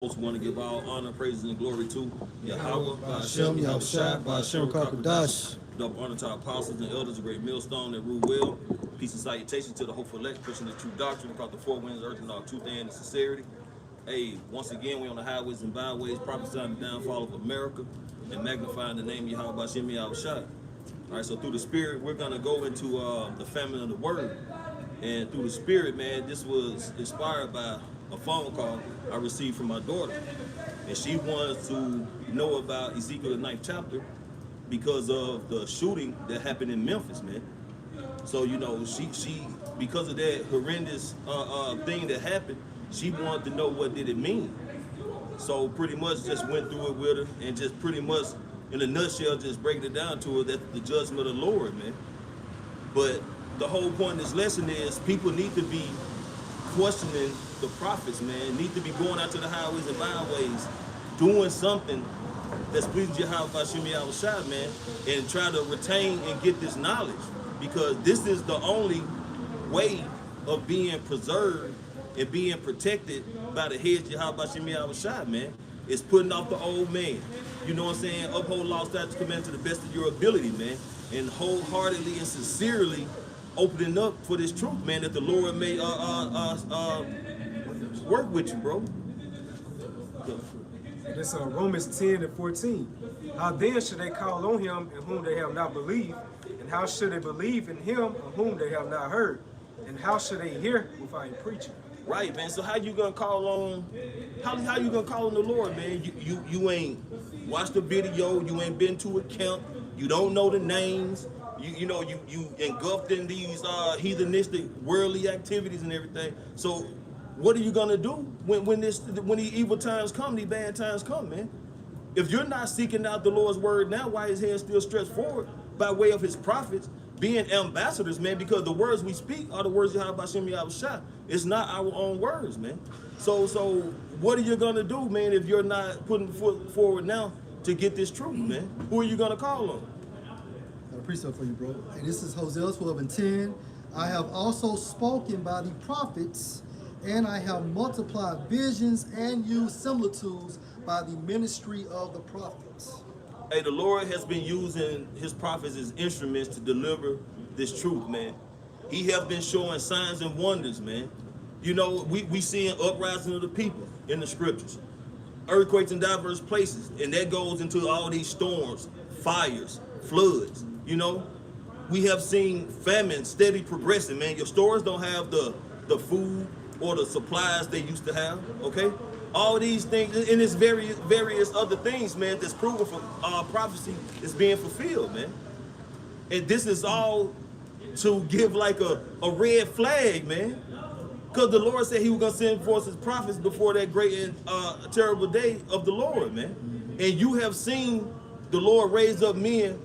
Also want to give all honor, praises, and glory to Yahweh, Hashem, Ba'ashem, Yahushua, Ba'ashem, Kakadash. double honor to our apostles and elders, a great millstone that rule well. Peace and salutation to the hopeful elect, pushing the true doctrine across the four winds, earth, and all truth and sincerity. Hey, once again, we on the highways and byways, prophesying the downfall of America and magnifying the name of Yahweh, Ba'ashem, Yahushua. All right, so through the Spirit, we're going to go into the famine of the Word. And through the Spirit, man, this was inspired by a phone call I received from my daughter. And she wants to know about Ezekiel, the 9th chapter, because of the shooting that happened in Memphis, man. So, you know, she because of that horrendous thing that happened, she wanted to know what did it mean. So pretty much just went through it with her and just pretty much, in a nutshell, just breaking it down to her that the judgment of the Lord, man. But the whole point of this lesson is people need to be questioning the prophets, man. Need to be going out to the highways and byways, doing something that's pleasing to Yahweh Ba'ashem Yahushua, man, and try to retain and get this knowledge, because this is the only way of being preserved and being protected by the head of Yahweh Ba'ashem Yahushua, man. It's putting off the old man. You know what I'm saying? Uphold law, statutes, commandments to the best of your ability, man, and wholeheartedly and sincerely opening up for this truth, man, that the Lord may work with you, bro. It's Romans 10 and 14. How then should they call on him in whom they have not believed? And how should they believe in him of whom they have not heard? And how should they hear without a preacher? Right, man. So how you gonna call on? How you gonna call on the Lord, man? You ain't watched the video. You ain't been to a camp. You don't know the names. You engulfed in these heathenistic worldly activities and everything. So what are you gonna do when these evil times come, these bad times come, man? If you're not seeking out the Lord's word now, why his hand still stretched forward by way of his prophets, being ambassadors, man? Because the words we speak are the words of Yahweh Ba'ashem Yahushua. It's not our own words, man. So what are you gonna do, man, if you're not putting foot forward now to get this truth, man? Who are you gonna call on? A precept for you, bro. And this is Hosea 12 and 10. I have also spoken by the prophets, and I have multiplied visions and used similitudes by the ministry of the prophets. Hey, the Lord has been using his prophets as instruments to deliver this truth, man. He has been showing signs and wonders, man. You know, we see an uprising of the people in the scriptures. Earthquakes in diverse places, and that goes into all these storms, fires, floods. You know, we have seen famine steady progressing, man. Your stores don't have the food or the supplies they used to have, okay? All these things, and it's various other things, man, that's proven for prophecy is being fulfilled, man. And this is all to give like a red flag, man. Because the Lord said he was going to send forth his prophets before that great and terrible day of the Lord, man. And you have seen the Lord raise up men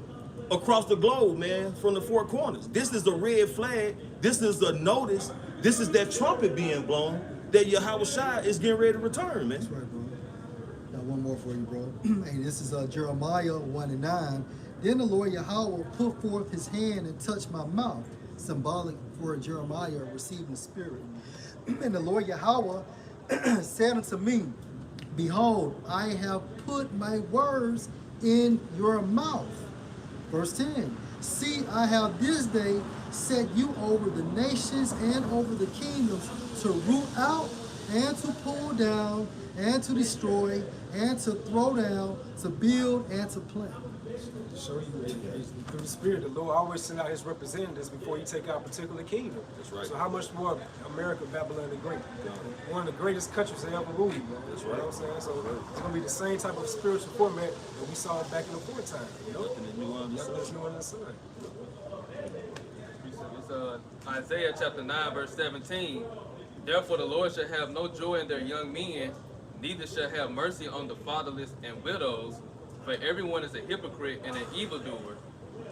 across the globe, man, from the four corners. This is a red flag. This is a notice. This is that trumpet being blown that Yahweh Shai is getting ready to return, man. That's right, bro. Got one more for you, bro. Hey, this is Jeremiah 1 and 9. Then the Lord Yahweh put forth his hand and touched my mouth, symbolic for Jeremiah receiving the Spirit. And the Lord Yahweh said unto me, behold, I have put my words in your mouth. Verse 10, see, I have this day set you over the nations and over the kingdoms to root out and to pull down and to destroy and to throw down, to build and to plant. To show you through the Spirit, the Lord always send out his representatives before he take out a particular kingdom. That's right. So how much more America, Babylon the Great? One of the greatest countries they ever ruled, bro. That's You know right. what I'm saying? So it's going to be the same type of spiritual format that we saw back in the foretime. You know? Nothing is new under the sun. Nothing is new under the sun. It's Isaiah chapter 9, verse 17. Therefore the Lord shall have no joy in their young men, neither shall have mercy on the fatherless and widows, for everyone is a hypocrite and an evildoer,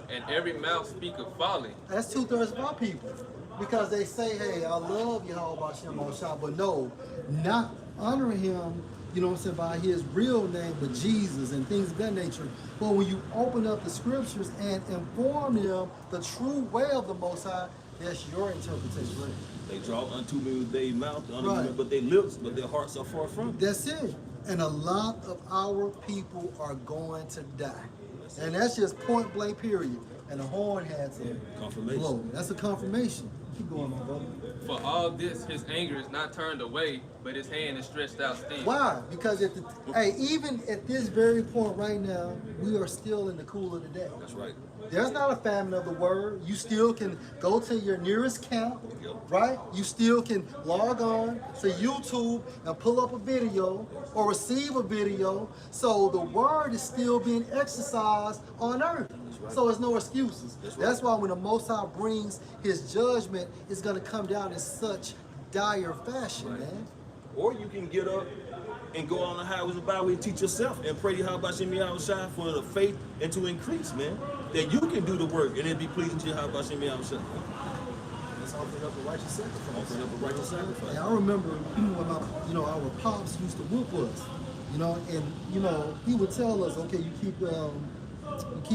and every mouth speaketh folly. That's 2/3 of our people. Because they say, hey, I love Yahweh Ba'ashem Yahushua, but no, not honoring him, you know what I'm saying, by his real name, but Jesus and things of that nature. But when you open up the scriptures and inform them the true way of the Most High, that's your interpretation. Right? They draw unto me with their mouth, Right. but their lips, but their hearts are far from me. That's it. And a lot of our people are going to die. And that's just point blank period. And the horn had to Confirmation. blow. That's a confirmation. Keep going, my brother. For all this, his anger is not turned away, but his hand is stretched out still. Why? Because even at this very point right now, we are still in the cool of the day. That's right. There's not a famine of the word. You still can go to your nearest camp, right? You still can log on to YouTube and pull up a video or receive a video. So the word is still being exercised on earth. So there's no excuses. That's why when the Most High brings his judgment, it's going to come down in such dire fashion, man. Or you can get up and go on the highways and byways and teach yourself and pray to Yahweh Shem Yahweh Shai for the faith and to increase, man. That you can do the work and it be pleasing to Yahweh Shem Yahweh Shai. Let's offer up a righteous sacrifice. Offering up a righteous sacrifice. And I remember when our pops used to whoop us, and he would tell us, okay, you keep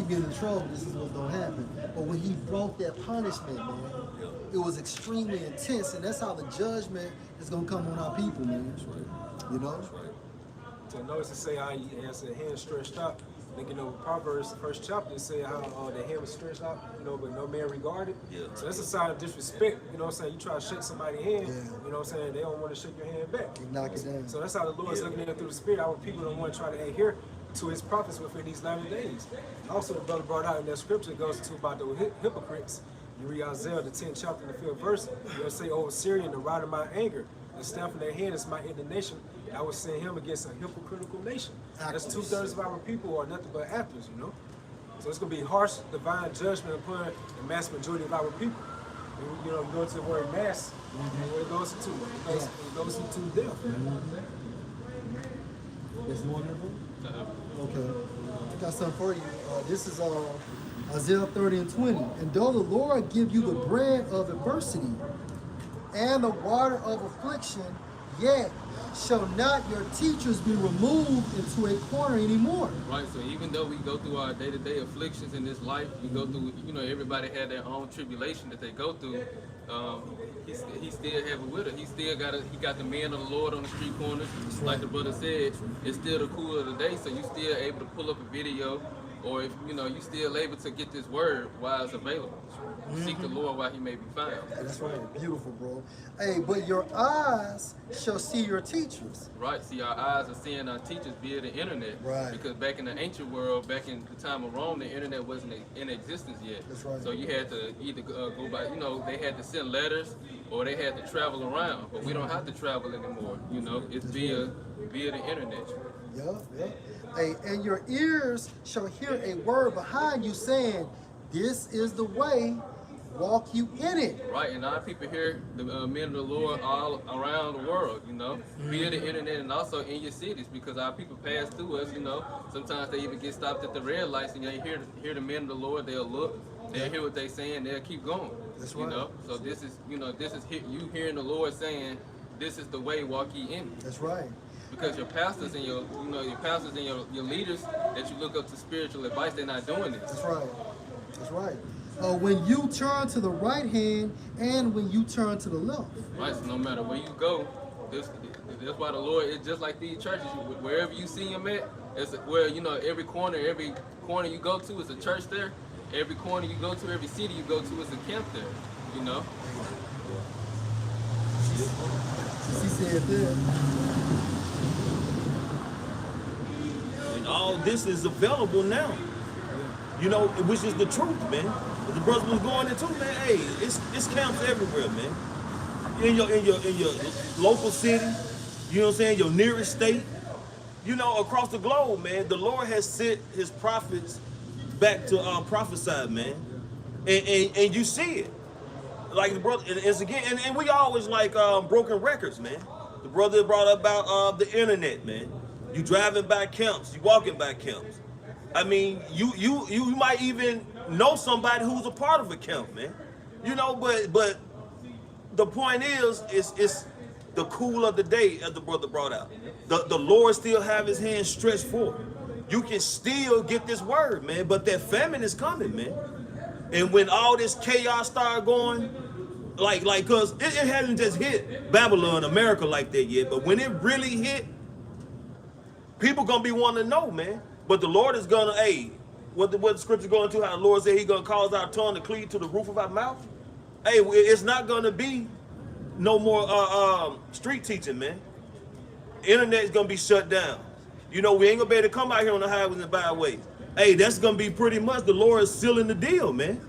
getting in trouble, this is what's gonna happen. But when he brought that punishment, man, it was extremely intense, and that's how the judgment is gonna come on our people, man. That's right. You know? That's right. So notice to say how he has the hand stretched out. Like, Proverbs, the first chapter, it say how the hand was stretched out, but no man regarded. Yeah. So that's a sign of disrespect. You know what I'm saying? You try to shake somebody's hand, Yeah. you know what I'm saying? They don't want to shake your hand back. You knock it down. So that's how the Lord's looking at it through the Spirit. Our people don't want to try to adhere to his prophets within these 90 days. Also, the brother brought out in that scripture, it goes to about the hypocrites. You read Isaiah, the 10th chapter, the 5th verse. You'll say, "Oh, Syrian, the rod of my anger, and stamping their hand is my indignation. I will send him against a hypocritical nation." That's Actors. 2/3 of our people are nothing but actors, So it's going to be harsh divine judgment upon the mass majority of our people. And, you go to the word mass, and what it goes into? It goes into death. There's more there, bro? Okay. I got something for you. This is Isaiah 30 and 20. And though the Lord give you the bread of adversity and the water of affliction, yet shall not your teachers be removed into a corner anymore. Right, so even though we go through our day-to-day afflictions in this life, we go through, everybody had their own tribulation that they go through. He still have it with it. He got the men of the Lord on the street corners. Like the brother said, it's still the cool of the day, so you still able to pull up a video, or if you still able to get this word while it's available. Seek the Lord while he may be found. That's right. Beautiful, bro. Hey, but your eyes shall see your teachers. Right, see, our eyes are seeing our teachers via the internet. Right. Because back in the ancient world, back in the time of Rome, the internet wasn't in existence yet. That's right. So you had to either go by, they had to send letters or they had to travel around. But we don't have to travel anymore. It's via the internet. Yeah. Hey, and your ears shall hear a word behind you saying, "This is the way, walk you in it." Right, and our people here, the men of the Lord all around the world, via the internet and also in your cities, because our people pass through us, Sometimes they even get stopped at the red lights and they hear the men of the Lord, they'll look, they'll hear what they're saying, they'll keep going. That's right. So this is you hearing the Lord saying, "This is the way, walk ye in it." That's right. Because your pastors and your pastors and your leaders that you look up to spiritual advice, they're not doing this. That's right. That's right. When you turn to the right hand and when you turn to the left. Right, so no matter where you go, that's why the Lord is just like these churches. Wherever you see him at, it's where every corner you go to is a church there. Every corner you go to, every city you go to is a camp there. He said that. And all this is available now. Which is the truth, man. The brother was going into, man. Hey, it's camps everywhere, man. In your local city, you know what I'm saying, your nearest state, across the globe, man. The Lord has sent his prophets back to prophesy, man. And you see it. Like the brother, and it's again, and we always like broken records, man. The brother brought up about the internet, man. You driving by camps, you walking by camps. I mean, you might even know somebody who's a part of a camp, man. But the point is, it's the cool of the day, as the brother brought out. The Lord still have his hand stretched forth. You can still get this word, man. But that famine is coming, man. And when all this chaos started going, cause it hadn't just hit Babylon, America like that yet. But when it really hit, People gonna be wanting to know, man. But the Lord is gonna, hey, what the scripture going to? How the Lord said He gonna cause our tongue to cleave to the roof of our mouth. Hey, it's not gonna be no more street teaching, man. Internet's gonna be shut down. You know, we ain't gonna be able to come out here on the highways and byways. Hey, that's gonna be pretty much the Lord is sealing the deal, man.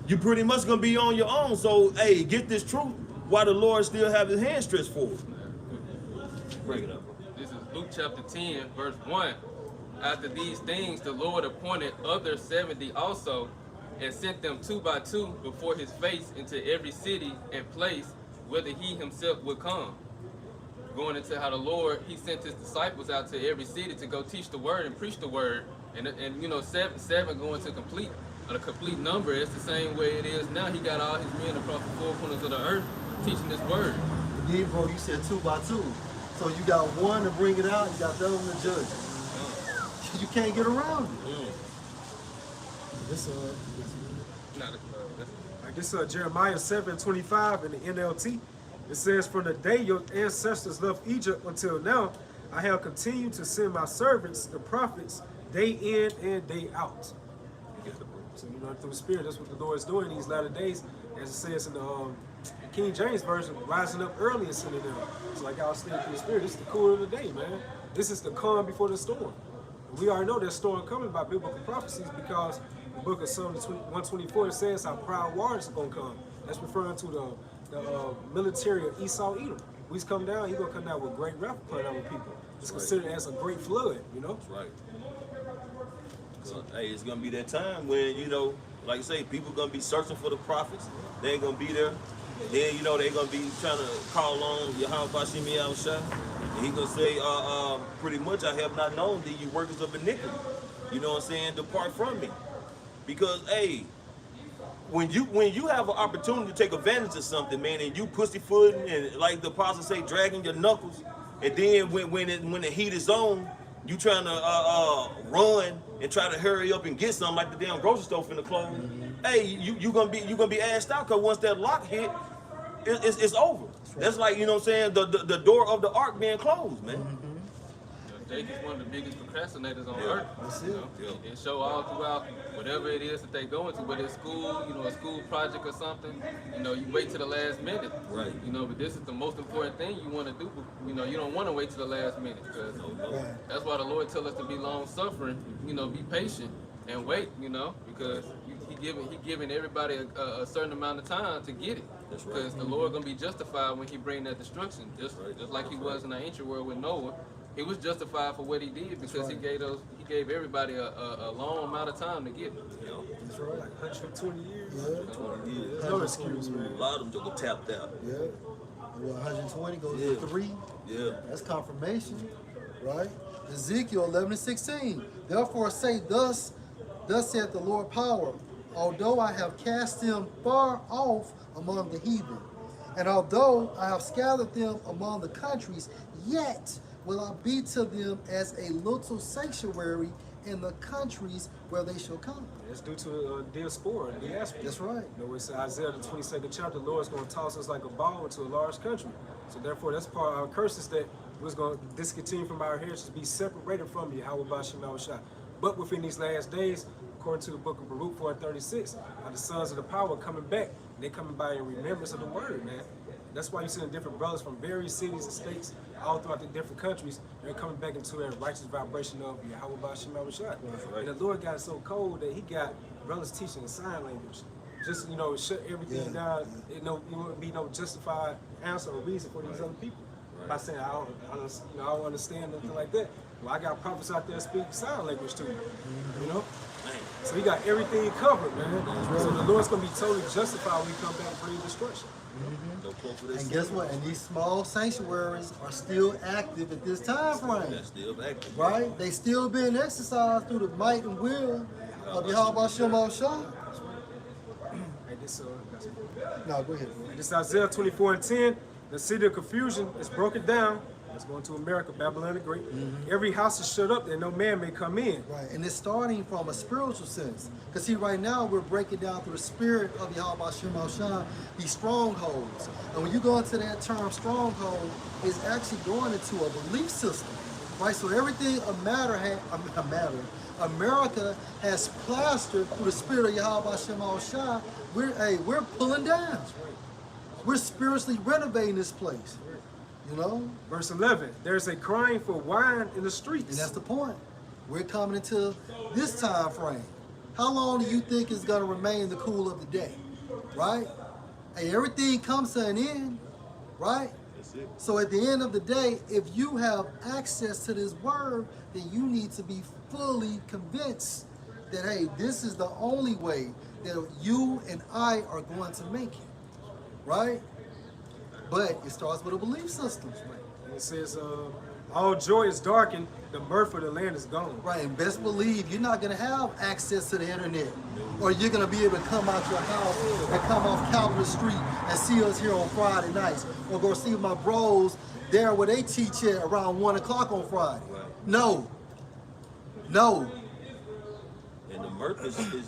You pretty much gonna be on your own. So, hey, get this truth while the Lord still have His hand stretched forward. Bring it up, bro. This is Luke chapter 10, verse 1. After these things, the Lord appointed other 70 also, and sent them 2 by 2 before His face into every city and place whither He Himself would come. Going into how the Lord, He sent His disciples out to every city to go teach the word and preach the word. And you know, seven going to complete a complete number. It's the same way it is now. He got all His men across the 4 corners of the earth teaching this word. Then, bro, you said 2 by 2. So you got one to bring it out, you got the other one to judge it. You can't get around it. This Not like this Jeremiah 7:25 in the NLT. It says, "From the day your ancestors left Egypt until now, I have continued to send my servants, the prophets, day in and day out." So you know, through the Spirit, that's what the Lord is doing these latter days, as it says in the King James version, rising up early and sending them. It's like I was saying through the Spirit. This is the cool of the day, man. This is the calm before the storm. We already know there's storm coming by biblical prophecies, because the book of Psalm 124 it says how proud waters are gonna come. That's referring to the military of Esau Edom. When he's come down, he's gonna come down with great wrath upon our people. It's considered as a great flood, you know. That's right. So, hey, it's gonna be that time when, you know, like I say, people gonna be searching for the prophets. They ain't gonna be there. Then, you know, they gonna be trying to call on Yahweh Bashim Yahushua. And he gonna say, pretty much, I have not known thee, you workers of iniquity. You know what I'm saying? Depart from me. Because, hey, when you have an opportunity to take advantage of something, man, and you pussyfooting and, like the apostle say, dragging your knuckles, and then when the heat is on, you trying to run and try to hurry up and get something like the damn grocery store finna close. Hey, you gonna be asked out, because once that lock hit, it's over. That's like, you know what I'm saying, the door of the ark being closed, man. Jake is one of the biggest procrastinators on earth. That's You know? Yeah. It show all throughout whatever it is that they go into, whether it's school, you know, a school project or something. You know, you wait to the last minute. Right. You know, but this is the most important thing you want to do. You know, you don't want to wait to the last minute, because that's why the Lord tells us to be long suffering. You know, be patient and wait. You know, because He giving everybody a certain amount of time to get it. That's right. Because the Lord gonna be justified when He bring that destruction, just like He was in the ancient world with Noah. He was justified for what he did, because he gave everybody a long amount of time to get it. You know? That's right. Like 120 years. Yeah. 20 years. No excuse, man. A lot of them just got tapped out. Yeah. Well, 120 goes Yeah. to 3. Yeah. That's confirmation, right? Ezekiel 11:16. Therefore say, thus saith the Lord power, although I have cast them far off among the heathen, and although I have scattered them among the countries, yet will I be to them as a little sanctuary in the countries where they shall come. It's due to diaspora. That's right. You know, it's Isaiah the 22nd chapter. The Lord's going to toss us like a ball into a large country. So therefore, that's part of our curses, that we're going to discontinue from our heritage, to be separated from Yahweh Bashim Yahushua. But within these last days, according to the book of Baruch 4:36, are the sons of the power coming back. And they coming by in remembrance of the word, man. That's why you see the different brothers from various cities and states all throughout the different countries. They're coming back into a righteous vibration of Yahweh Bashim Yahushua. And the Lord got so cold that He got brothers teaching in sign language. Just, you know, shut everything down. It won't be no justified answer or reason for these other people. By saying I don't understand nothing like that. Well, I got prophets out there speaking sign language to you. You know? So He got everything covered, man. So the Lord's gonna be totally justified when we come back and bring destruction. No quote for this. And guess what? And these small sanctuaries are still active at this time frame. That's still active. Right? They still being exercised through the might and will of Yahweh Bashim Yahushua. Hey, this No, go ahead, bro. This Isaiah 24:10, the city of confusion is broken down. Let's go into America, Babylon the Great. Every house is shut up that no man may come in. Right, and it's starting from a spiritual sense. Because see, right now we're breaking down through the spirit of Yahweh Bashim Yahushua these strongholds. And when you go into that term stronghold, it's actually going into a belief system. right? So everything America has plastered through the spirit of Yahweh Shem Shai. We're pulling down. We're spiritually renovating this place. You know? Verse 11, there's a crying for wine in the streets. And that's the point. We're coming into this time frame. How long do you think is going to remain the cool of the day? Right? Hey, everything comes to an end. Right? That's it. So at the end of the day, if you have access to this word, then you need to be fully convinced that, hey, this is the only way that you and I are going to make it. Right? But it starts with a belief system. And it says, all joy is darkened, the mirth of the land is gone. Right, and best believe you're not going to have access to the internet, or you're going to be able to come out your house and come off Calvary Street and see us here on Friday nights, or go see my bros there where they teach at around 1 o'clock on Friday. No. And the mirth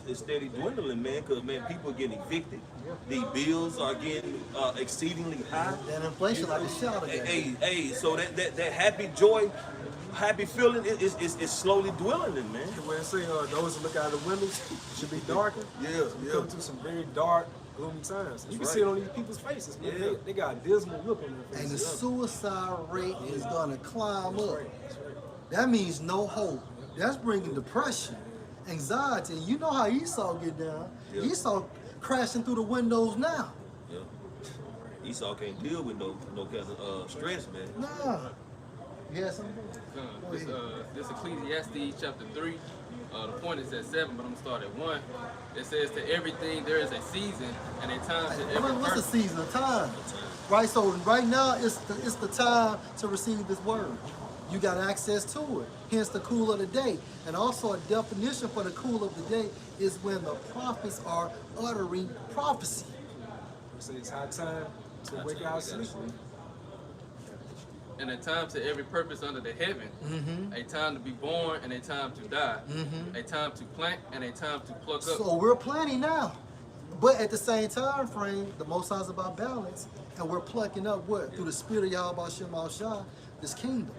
is steady dwindling, man, because, man, people are getting evicted. The bills are getting exceedingly high. That inflation like a shout again. Hey, so that happy joy, happy feeling is slowly dwindling, man. The way I say, those who look out of the windows should be darker. We're coming through some very dark, gloomy times. You can see it on these people's faces, man. Yeah. They got a dismal look on their And the faces. suicide rate is going to climb That's up. right. That's right. That means no hope. That's bringing depression, anxiety. And you know how Esau get down. Yeah. Esau crashing through the windows now. Yeah. Esau can't deal with no kind of stress, man. Nah. You had something? This Ecclesiastes chapter 3. The point is at 7, but I'm gonna start at 1. It says, to everything there is a season and a time to every What's the purpose. season of time? Right, so right now it's the time to receive this word. You got access to it, hence the cool of the day. And also a definition for the cool of the day is when the prophets are uttering prophecy. It says it's high time to wake out sleep. And a time to every purpose under the heaven. A time to be born and a time to die. A time to plant and a time to pluck up. So we're planting now. But at the same time frame, the Most High is about balance. And we're plucking up what? Through the spirit of Yahweh Shem Shai, this kingdom.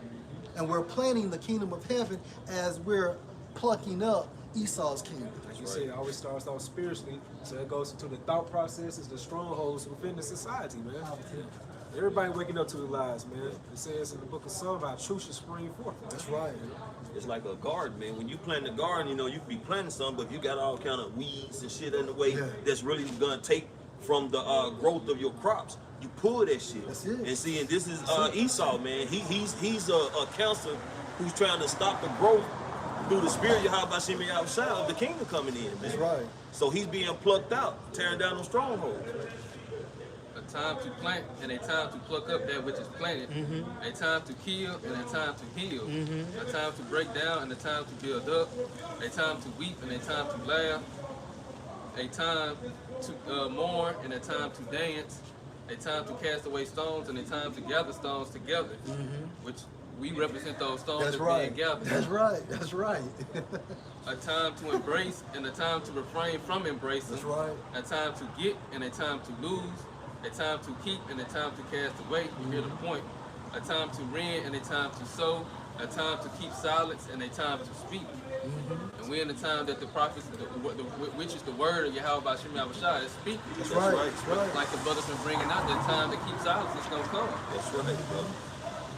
And we're planting the kingdom of heaven as we're plucking up Esau's kingdom. Like you said, it always starts off spiritually, so it goes into the thought processes, the strongholds within the society, man. Everybody waking up to the lies, man. It says in the book of Psalms, our truth should spring forth. That's right. It's like a garden, man. When you plant the garden, you know, you can be planting something, but if you got all kind of weeds and shit in the way that's really gonna take from the growth of your crops, you pull that shit. That's it. And see, and this is Esau, man. He's a counselor who's trying to stop the growth through the spirit of Yahweh Shem Shai of the kingdom coming in, man. That's right. So he's being plucked out, tearing down those strongholds. A time to plant and a time to pluck up that which is planted. A time to kill and a time to heal. A time to break down and a time to build up. A time to weep and a time to laugh. A time to mourn and a time to dance. A time to cast away stones and a time to gather stones together, which we represent those stones That's that right. being gathered. That's right. That's right. A time to embrace and a time to refrain from embracing. That's right. A time to get and a time to lose. A time to keep and a time to cast away. You hear the point. A time to rend and a time to sow. A time to keep silence and a time to speak. And we're in the time that the prophets, which is the word of Yahweh Shem Shai, is speaking. That's right. That's right. Like the brothers been bringing out, the time to keep silence is going to come. That's right, bro.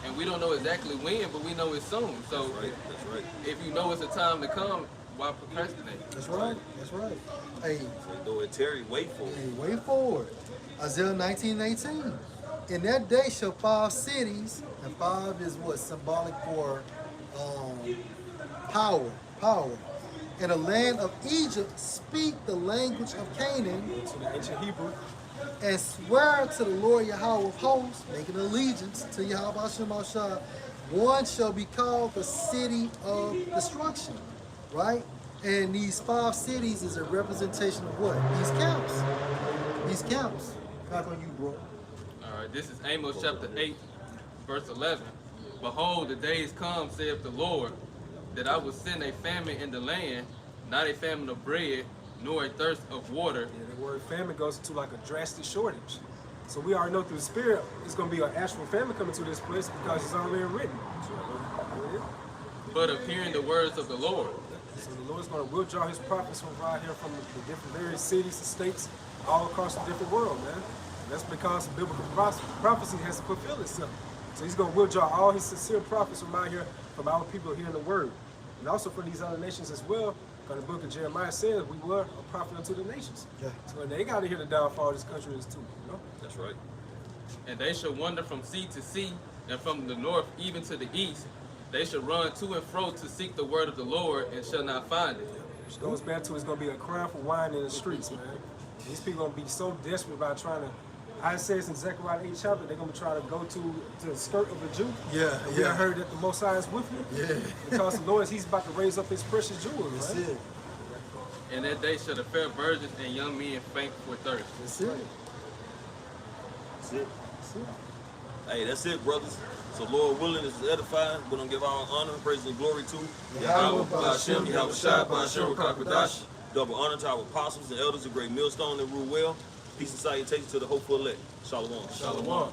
And we don't know exactly when, but we know it's soon. So That's right. if you know it's a time to come, why procrastinate? That's right. That's right. Hey, Though it Terry, wait for it. hey, way forward. Isaiah 19:18. In that day shall 5 cities, and 5 is what? Symbolic for power. In the land of Egypt, speak the language of Canaan, To the ancient Hebrew, and swear to the Lord Yahweh of hosts, making allegiance to Yahweh Shem Shai, one shall be called the city of destruction, right? And these 5 cities is a representation of what? These camps. These camps. Back on you, bro. All right, this is Amos chapter 8, verse 11. Behold, the days come, saith the Lord, that I will send a famine in the land, not a famine of bread, nor a thirst of water. yeah, the word famine goes into like a drastic shortage. So we already know through the spirit, it's going to be an actual famine coming to this place because it's already written. but of hearing the words of the Lord. So the Lord's going to withdraw his prophets from right here from the different various cities and states all across the different world, man. And that's because biblical prophecy has to fulfill itself. So he's going to withdraw all his sincere prophets from out here, from our people hearing the word. And also for these other nations as well, because the book of Jeremiah says we were a prophet unto the nations. Yeah. So they got to hear the downfall of this country is too, you know? That's right. And they shall wander from sea to sea, and from the north even to the east. They shall run to and fro to seek the word of the Lord, and shall not find it. Which goes back to it's going to be a crime for wine in the streets, man. These people going to be so desperate about trying to, I says in Zechariah 8 chapter, they're going to try to go to the skirt of a Jew. Yeah, And we heard that the Most High is with you. Yeah. Because the Lord, he's about to raise up his precious jewels, That's right? it. And that day shall the fair virgins and young men faint for thirst. That's it. That's it. Hey, that's it, brothers. So Lord willing, this is edifying. We're going to give our honor, praise, and glory to Yahweh, Ba'ashem, Yahweh Shai, Ba'ashem, Rakakadash. Double honor to our apostles and elders of Great Millstone that rule well. Peace and salutation to the hopeful elect. Shalom. Shalom.